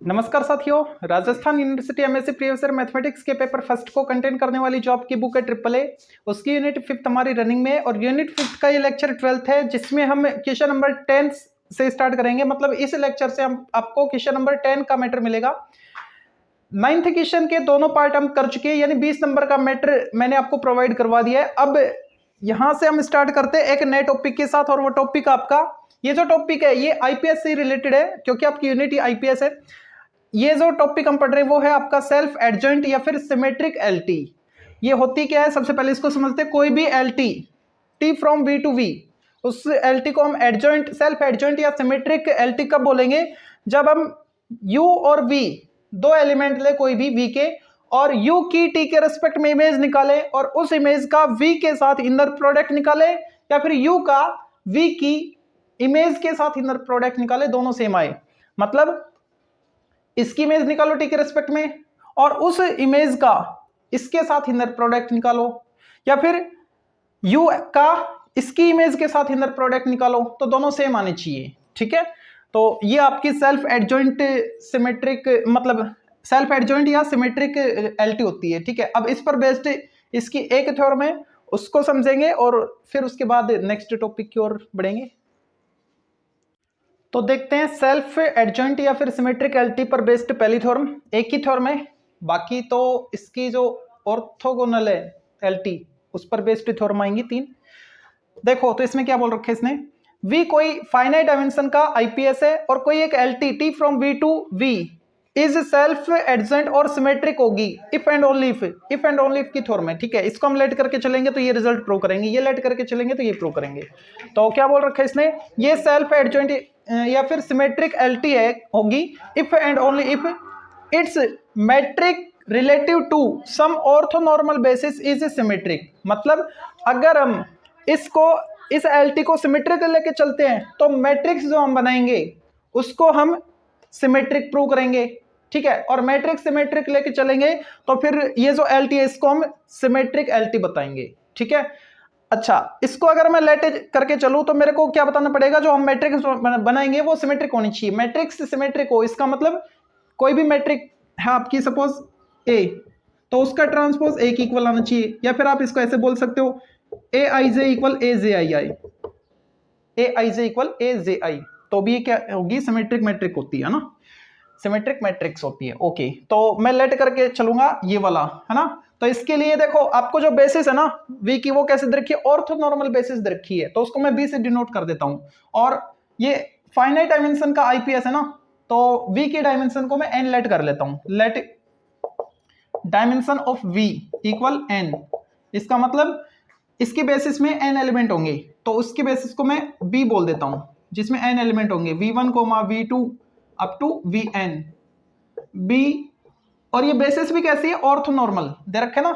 नमस्कार साथियों, Rajasthan university MSc previous year mathematics के पेपर फर्स्ट को कंटेन करने वाली जो आपकी बुक है ट्रिपल ए, उसकी यूनिट फिफ्थ हमारी रनिंग में और यूनिट फिफ्थ का ये लेक्चर 12th है, जिसमें हम क्वेश्चन नंबर 10 से स्टार्ट करेंगे। मतलब इस लेक्चर से हम आपको क्वेश्चन नंबर 10 का मैटर मिलेगा। 9th क्वेश्चन के दोनों पार्ट हम कर चुके हैं, यानी 20 नंबर का मैटर मैंने आपको प्रोवाइड करवा दिया है। अब यहां से हम स्टार्ट करते हैं एक नए टॉपिक के साथ, और वो टॉपिक आपका ये जो टॉपिक है ये आईपीएस से रिलेटेड है, क्योंकि आपकी यूनिट ही आईपीएस है। ये जो टॉपिक हम पढ़ रहे हैं वो है आपका सेल्फ एडजॉइंट या फिर सिमेट्रिक एलटी। ये होती क्या है, सबसे पहले इसको समझते हैं। कोई भी LT T from V to V, उस एलटी को हम एडजॉइंट, सेल्फ एडजॉइंट या सिमेट्रिक एलटी कब बोलेंगे? जब हम यू और वी दो एलिमेंट ले कोई भी वी के, और यू की टी के रेस्पेक्ट में इमेज निकाले और उस इमेज का वी के साथ इनर प्रोडक्ट निकाले, या फिर यू का वी की इमेज के साथ इनर प्रोडक्ट निकाले, दोनों सेम आए। मतलब इसकी इमेज निकालो टी के रेस्पेक्ट में और उस इमेज का इसके साथ इनर प्रोडक्ट निकालो, या फिर यू का इसकी इमेज के साथ इनर प्रोडक्ट निकालो, तो दोनों सेम आने चाहिए। ठीक है, तो ये आपकी सेल्फ एडजॉइंट सिमेट्रिक, मतलब सेल्फ एडजॉइंट या सिमेट्रिक एलटी होती है। ठीक है, अब इस पर बेस्ड इसकी एक थ्योरम है, उसको समझेंगे और फिर उसके बाद नेक्स्ट टॉपिक की ओर बढ़ेंगे। तो देखते हैं सेल्फ एडजॉइंट या फिर सिमेट्रिक एलटी पर बेस्ड पहली थ्योरम। एक ही थ्योरम है, बाकी तो इसकी जो ऑर्थोगोनल है एलटी उस पर बेस्ड थ्योरम आएंगी 3। देखो तो इसमें क्या बोल रखा है इसने, वी कोई फाइनाइट डायमेंशन का आईपीएस है और कोई एक LT T from V to V is self adjoint और सिमेट्रिक होगी इफ एंड ओनली इफ की थ्योरम है। ठीक है, इसको हम लेट करके चलेंगे तो ये रिजल्ट प्रूव करेंगे, ये लेट करके चलेंगे तो ये प्रूव करेंगे। तो क्या बोल रखा है इसने, ये सेल्फ एडजॉइंट या फिर सिमेट्रिक एलटी है होगी if and only if it's matrix relative to some orthonormal basis is symmetric. मतलब अगर हम इस एलटी को सिमेट्रिक लेके चलते हैं तो मैट्रिक्स जो हम बनाएंगे उसको हम सिमेट्रिक प्रूव करेंगे। ठीक है, और मैट्रिक्स सिमेट्रिक लेके चलेंगे तो फिर ये जो एलटी है इसको हम सिमेट्रिक एलटी बताएंगे। ठीक है, अच्छा, इसको अगर मैं लेट करके चलूं तो मेरे को क्या बताना पड़ेगा, जो हम मैट्रिक्स बनाएंगे वो सिमेट्रिक होनी चाहिए। मैट्रिक्स सिमेट्रिक हो, इसका मतलब कोई भी मैट्रिक है आपकी, सपोज ए, तो उसका ट्रांसपोज ए की इक्वल आना चाहिए, या फिर आप इसको ऐसे बोल सकते हो ए I J equal A J I I, A I J equal A J आई, तो भी ये क्या होगी, सिमेट्रिक मैट्रिक होती है ना, सिमेट्रिक मैट्रिक्स होती है। ओके, तो मैं लेट करके चलूंगा ये वाला, है ना। तो इसके लिए देखो आपको जो बेसिस है ना वी की, वो कैसे दे रखी है, ऑर्थोनॉर्मल बेसिस दे रखी है, तो उसको मैं बी से डिनोट कर देता हूं। और ये फाइनाइट डायमेंशन का आईपीएस है ना, तो वी की डायमेंशन को मैं एन लेट कर लेता हूं, let dimension of V equal N. इसका मतलब इसकी बेसिस में एन एलिमेंट होंगे, तो उसकी बेसिस को मैं बी बोल देता हूं, जिसमें एन एलिमेंट होंगे, v1, v2 up to vn B. और ये बेसिस भी कैसी है, ऑर्थोनॉर्मल दे रखे ना,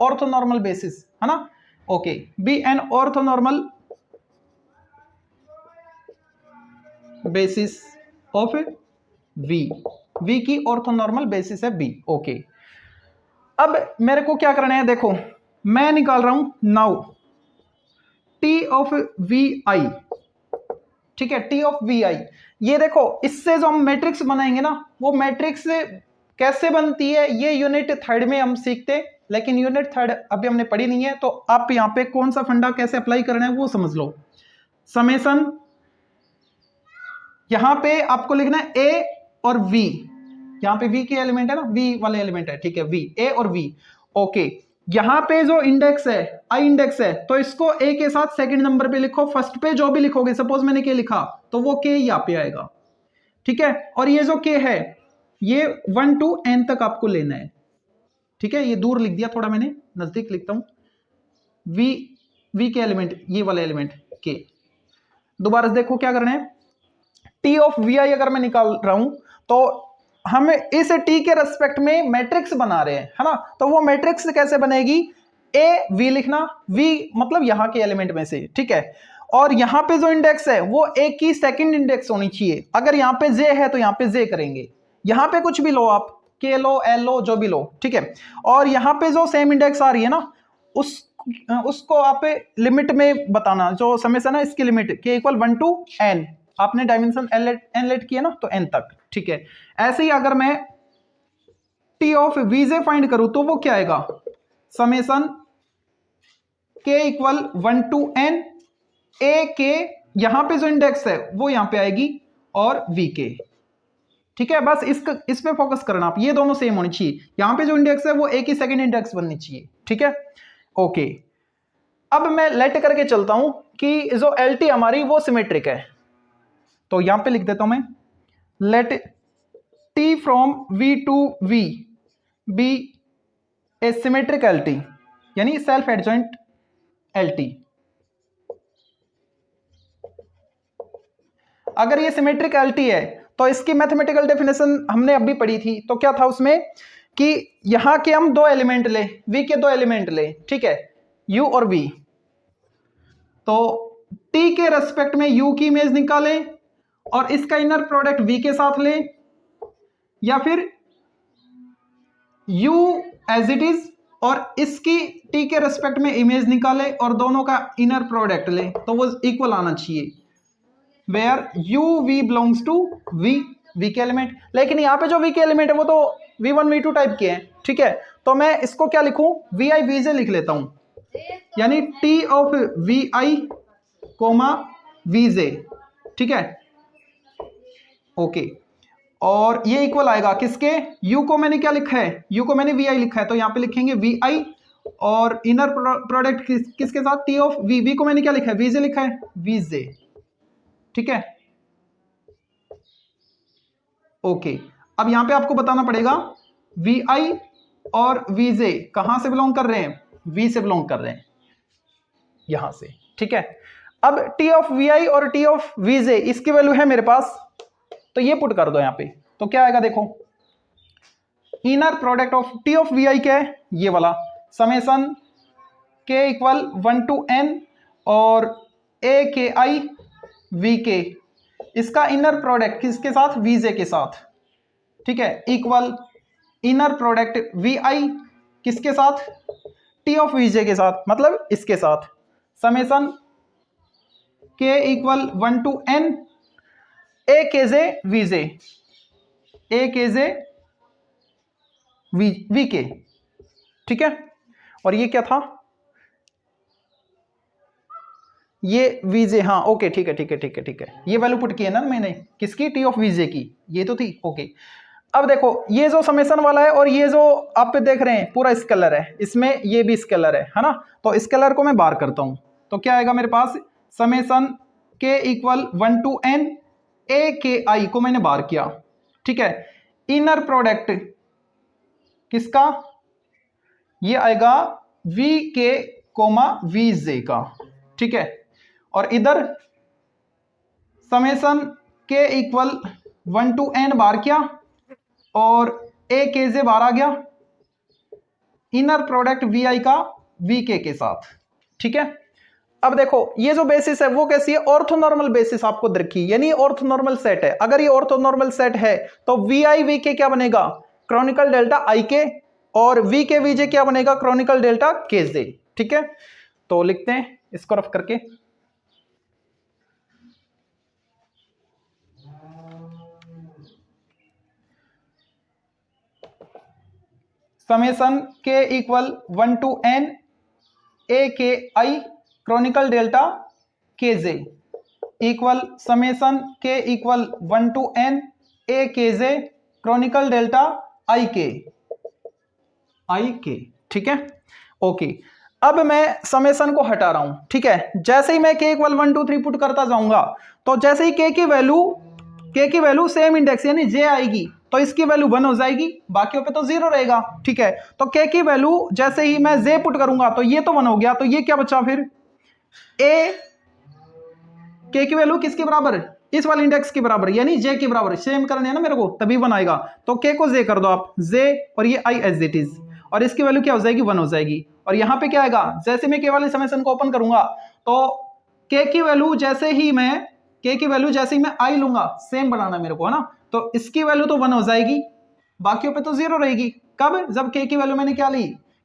ऑर्थोनॉर्मल बेसिस है ना। Okay, B an orthonormal basis of V की ऑर्थोनॉर्मल बेसिस है बी। ओके, अब मेरे को क्या करना है, देखो मैं निकाल रहा हूं नाउ टी ऑफ वी आई। ठीक है, टी ऑफ वी आई, ये देखो इससे जो हम मैट्रिक्स बनाएंगे ना, वो मैट्रिक्स कैसे बनती है ये यूनिट थर्ड में हम सीखते हैं, लेकिन यूनिट थर्ड अभी हमने पढ़ी नहीं है, तो आप यहाँ पे कौन सा फंडा कैसे अप्लाई करना है वो समझ लो। समेशन, यहां पे आपको लिखना है ए और वी, यहां पे वी के एलिमेंट है ना, वी वाले एलिमेंट है। ठीक है, वी, ए और वी। ओके, यहां पे जो इंडेक्स है आई इंडेक्स है, तो इसको ए के साथ सेकंड नंबर पे लिखो, फर्स्ट पे जो भी लिखोगे, सपोज मैंने के लिखा तो वो के यहाँ पे आएगा। ठीक है, और ये जो के है ये 1 to n तक आपको लेना है। ठीक है, ये दूर लिख दिया थोड़ा मैंने, नजदीक लिखता हूं, वी के एलिमेंट, ये वाला एलिमेंट के। दोबारा देखो क्या करना है, टी ऑफ वी आई अगर मैं निकाल रहा हूं तो हम इस टी के रेस्पेक्ट में मैट्रिक्स बना रहे हैं, है ना। तो वो मैट्रिक्स कैसे बनेगी, ए वी लिखना, वी मतलब यहां के एलिमेंट में से। ठीक है, और यहां पे जो इंडेक्स है वो ए की सेकंड इंडेक्स होनी चाहिए। अगर यहां पे जे है तो यहां पे जे करेंगे, यहां पे कुछ भी लो आप, के लो, एल लो, जो भी लो। ठीक है, और यहां पे जो सेम इंडेक्स आ रही है ना उसको आप लिमिट में बताना, जो समेशन है इसकी लिमिट के इक्वल 1 to n, आपने डायमेंशन एन लेट किया ना, तो एन तक, ठीक है। ऐसे ही अगर मैं टी ऑफ वीजे फाइंड करूं तो वो क्या आएगा, समेसन के इक्वल 1 to n ए के, यहां पे जो इंडेक्स है वो यहां पे आएगी, और वी के, ठीक है। बस इस पे फोकस करना आप, ये दोनों सेम होनी चाहिए, यहां पे जो इंडेक्स है वो एक ही सेकंड इंडेक्स बननी चाहिए, ठीक है। ओके, अब मैं लेट करके चलता हूं कि जो एल टी हमारी वो सिमेट्रिक है, तो यहां पे लिख देता हूं मैं, let T from V to V be a symmetric L T, यानी सेल्फ एडजॉइंट एल टी। अगर ये सिमेट्रिक एल टी है तो इसकी मैथमेटिकल डेफिनेशन हमने अभी पढ़ी थी, तो क्या था उसमें कि यहां के हम दो एलिमेंट ले, वी के दो एलिमेंट ले, ठीक है, यू और वी, तो टी के रेस्पेक्ट में यू की इमेज निकालें और इसका इनर प्रोडक्ट वी के साथ लें, या फिर u एज इट इज और इसकी t के रेस्पेक्ट में इमेज निकाले और दोनों का इनर प्रोडक्ट ले, तो वो इक्वल आना चाहिए, where u v belongs to v के एलिमेंट। लेकिन यहाँ पे जो v के एलिमेंट है वो तो v1 v2 टाइप के हैं, ठीक है, तो मैं इसको क्या लिखूं, vi vj लिख लेता हूं, यानी t of vi comma vj, ठीक है। ओके, और ये इक्वल आएगा किसके, u को मैंने क्या लिखा है, u को मैंने vi लिखा है, तो यहां पे लिखेंगे vi, और इनर प्रोडक्ट किसके साथ, t ऑफ v को मैंने क्या लिखा है, vj लिखा है, vj, ठीक है। ओके, अब यहां पे आपको बताना पड़ेगा vi और vj कहां से बिलोंग कर रहे हैं, v से बिलोंग कर रहे हैं, यहां से, ठीक है। अब t ऑफ vi और t ऑफ vj इसकी वैल्यू है मेरे पास, तो ये पुट कर दो यहां पे, तो क्या आएगा देखो, inner product of T of V I क्या है, ये वाला, समेसन के इक्वल 1 to n और ए के आई वी के, इसका इनर प्रोडक्ट किसके साथ, वी जे के साथ, ठीक है, इक्वल इनर प्रोडक्ट वी आई किसके साथ, टी ऑफ वी जे के साथ, मतलब इसके साथ, समेसन के इक्वल 1 to n ए के जे वी जे, ए के जे वी के, ठीक है। और ये क्या था, ये वीजे, हाँ ओके, ठीक है ठीक है ठीक है ठीक है, ये वैल्यू पुट की है ना मैंने, किसकी, टी ऑफ वीजे की, ये तो थी, ओके। अब देखो ये जो समेसन वाला है और ये जो आप देख रहे हैं पूरा स्केलर है, इसमें ये भी स्केलर है ना, तो स्केलर को मैं बार करता हूं, तो क्या आएगा मेरे पास, समेसन के इक्वल 1 to n ए के आई को मैंने बार किया, ठीक है, इनर प्रोडक्ट किसका, ये आएगा वी के कोमा वी जे का, ठीक है, और इधर समेसन के इक्वल 1 to n बार किया और ए के जे बार आ गया, इनर प्रोडक्ट वी आई का वी के साथ, ठीक है। अब देखो ये जो बेसिस है वो कैसी है, ऑर्थोनॉर्मल बेसिस आपको रखी, यानी ऑर्थोनॉर्मल सेट है। अगर ये ऑर्थोनॉर्मल सेट है तो वी आई वी के क्या बनेगा, क्रॉनिकल डेल्टा आई के, और वी के वी जे क्या बनेगा, क्रॉनिकल डेल्टा के जे, ठीक है। तो लिखते हैं इसको रफ करके, समेसन के इक्वल 1 to n ए के आई क्रॉनिकल डेल्टा के जे इक्वल समेसन के इक्वल 1 to n ए के जे क्रॉनिकल डेल्टा आई के, ठीक है। ओके, अब मैं समेसन को हटा रहा हूं, ठीक है। जैसे ही मैं के इक्वल 1 2 3 पुट करता जाऊंगा, तो जैसे ही के की वैल्यू सेम इंडेक्स यानी जे आएगी, तो इसकी वैल्यू 1 हो जाएगी, बाकियों पे तो 0 रहेगा, ठीक है। तो के की वैल्यू जैसे ही मैं जे पुट करूंगा तो ये तो 1 हो गया, तो ये क्या बचा फिर, ए के की वैल्यू किसके बराबर, इस वाले इंडेक्स के बराबर, यानी जे के बराबर, सेम करने है ना मेरे को, तभी 1 आएगा। तो के को जे कर दो आप, जे और ये आई एज इट इज, और इसकी वैल्यू क्या हो जाएगी, 1 हो जाएगी। और यहां पे क्या आएगा, जैसे मैं के वाले समेसन को ओपन करूंगा तो के की वैल्यू जैसे ही मैं आई लूंगा, सेम बनाना मेरे को है ना, तो इसकी वैल्यू तो 1 हो जाएगी, बाकियों पे तो 0 रहेगी। कब, जब के की वैल्यू मैंने क्या ली,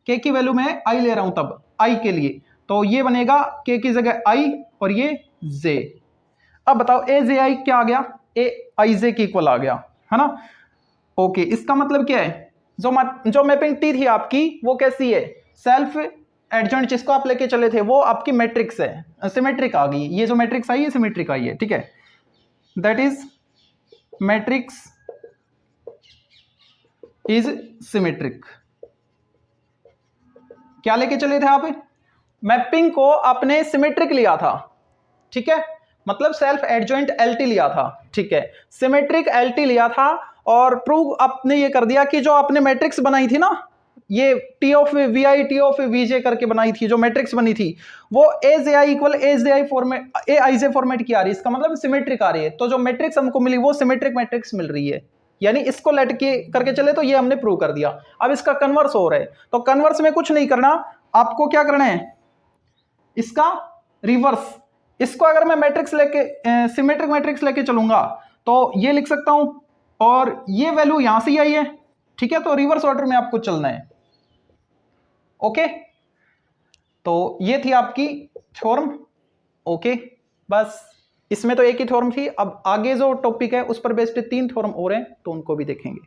के की वैल्यू मैं आई ले रहा हूं, तब आई के लिए, तो ये बनेगा के की जगह आई और ये जे। अब बताओ ए जे आई क्या आ गया, ए आई जे के इक्वल आ गया, है ना। ओके, इसका मतलब क्या है, जो मैपिंग टी थी आपकी वो कैसी है, सेल्फ एडजॉइंट जिसको आप लेके चले थे वो आपकी मैट्रिक्स है, सिमेट्रिक आ गई, ये जो मैट्रिक्स आई है सिमेट्रिक आई है, ठीक है, that is matrix is symmetric. क्या लेके चले थे आप, मैपिंग को आपने सिमेट्रिक लिया था, ठीक है, मतलब सेल्फ एडजॉइंट एलटी लिया था, ठीक है, सिमेट्रिक एलटी लिया था, और प्रूव आपने ये कर दिया कि जो आपने मैट्रिक्स बनाई थी ना, ये T of V I T of V J करके बनाई थी, जो मैट्रिक्स बनी थी वो A J I equal A J I format, A I J format की आ रही है, इसका मतलब सिमेट्रिक आ रही है, तो जो मैट्रिक्स हमको मिली वो सिमेट्रिक मैट्रिक्स मिल रही है, यानी इसको लेट के करके चले तो ये हमने प्रूव कर दिया। अब इसका कन्वर्स हो रहा है, तो कन्वर्स में कुछ नहीं करना, आपको क्या करना है, इसका रिवर्स, इसको अगर मैं मैट्रिक्स लेके सिमेट्रिक मैट्रिक्स लेके चलूंगा तो ये लिख सकता हूं, और ये वैल्यू यहां से ही आई है, ठीक है, तो रिवर्स ऑर्डर में आपको चलना है। ओके, तो ये थी आपकी थ्योरम। ओके, बस इसमें तो एक ही थ्योरम थी, अब आगे जो टॉपिक है उस पर बेस्ड 3 थ्योरम और हैं, तो उनको भी देखेंगे।